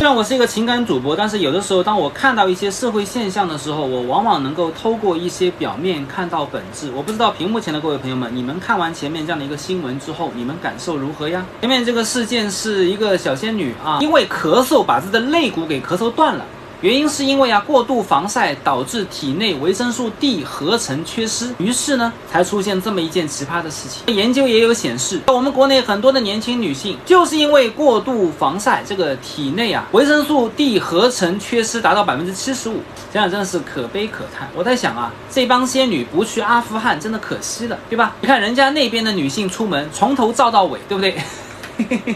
虽然我是一个情感主播，但是有的时候当我看到一些社会现象的时候，我往往能够透过一些表面看到本质。我不知道屏幕前的各位朋友们，你们看完前面这样的一个新闻之后，你们感受如何呀？前面这个事件是一个小仙女啊，因为咳嗽把自己的肋骨给咳嗽断了。原因是因为过度防晒导致体内维生素 D 合成缺失，于是呢才出现这么一件奇葩的事情。研究也有显示，我们国内很多的年轻女性就是因为过度防晒，这个体内维生素 D 合成缺失达到75%，想想真的是可悲可叹。我在想这帮仙女不去阿富汗真的可惜了，对吧？你看人家那边的女性出门从头照到尾，对不对？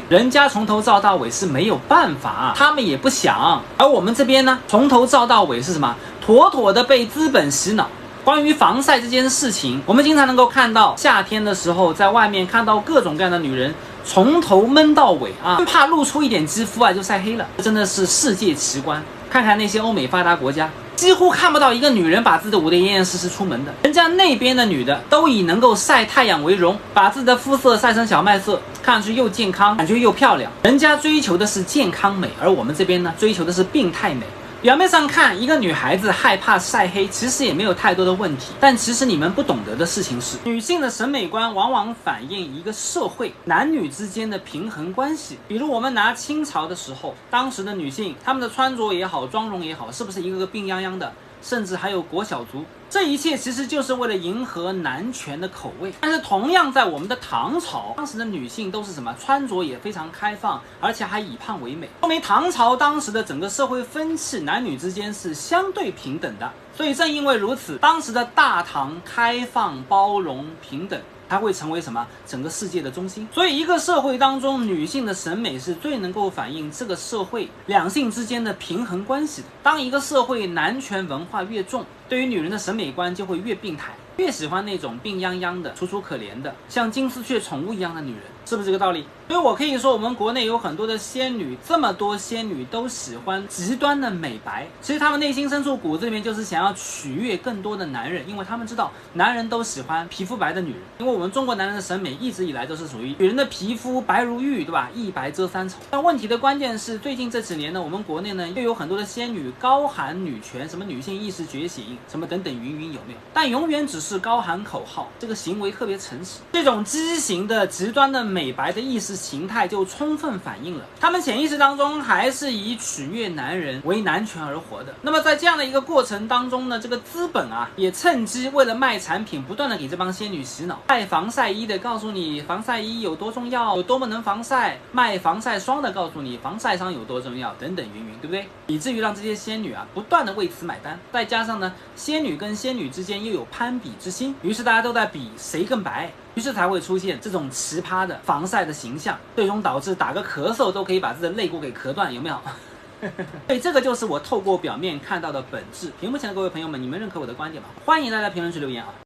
人家从头照到尾是没有办法，他们也不想。而我们这边呢，从头照到尾是什么？妥妥的被资本洗脑。关于防晒这件事情，我们经常能够看到夏天的时候在外面看到各种各样的女人从头闷到尾怕露出一点肌肤就晒黑了，真的是世界奇观。看看那些欧美发达国家，几乎看不到一个女人把自己的捂得严严实实出门的。人家那边的女的都以能够晒太阳为荣，把自己的肤色晒成小麦色，看上去又健康，感觉又漂亮。人家追求的是健康美，而我们这边呢，追求的是病态美。表面上看，一个女孩子害怕晒黑，其实也没有太多的问题。但其实你们不懂得的事情是，女性的审美观往往反映一个社会男女之间的平衡关系。比如我们拿清朝的时候，当时的女性，她们的穿着也好，妆容也好，是不是一个个病殃殃的？甚至还有裹小足，这一切其实就是为了迎合男权的口味。但是同样在我们的唐朝，当时的女性都是什么？穿着也非常开放，而且还以胖为美，说明唐朝当时的整个社会风气，男女之间是相对平等的。所以正因为如此，当时的大唐开放、包容、平等，它会成为什么？整个世界的中心。所以一个社会当中，女性的审美是最能够反映这个社会两性之间的平衡关系的。当一个社会男权文化越重，对于女人的审美观就会越病态，越喜欢那种病殃殃的、楚楚可怜的，像金丝雀宠物一样的女人，是不是这个道理？所以我可以说，我们国内有很多的仙女，这么多仙女都喜欢极端的美白。其实她们内心深处骨子里面就是想要取悦更多的男人，因为她们知道男人都喜欢皮肤白的女人。因为我们中国男人的审美一直以来都是属于女人的皮肤白如玉，对吧？一白遮三丑。但问题的关键是，最近这几年呢，我们国内呢又有很多的仙女高喊女权，什么女性意识觉醒，什么等等云云有没有？但永远只是高喊口号，这个行为特别诚实。这种畸形的极端的美白的意识形态就充分反映了他们潜意识当中还是以取悦男人为男权而活的。那么在这样的一个过程当中呢，这个资本也趁机为了卖产品，不断的给这帮仙女洗脑，卖防晒衣的告诉你防晒衣有多重要，有多么能防晒，卖防晒霜的告诉你防晒霜有多重要，等等云云，对不对？以至于让这些仙女不断的为此买单。再加上呢，仙女跟仙女之间又有攀比之心，于是大家都在比谁更白，于是才会出现这种奇葩的防晒的形象，最终导致打个咳嗽都可以把自己的肋骨给咳断，有没有？所以这个就是我透过表面看到的本质。屏幕前的各位朋友们，你们认可我的观点吗？欢迎大家评论区留言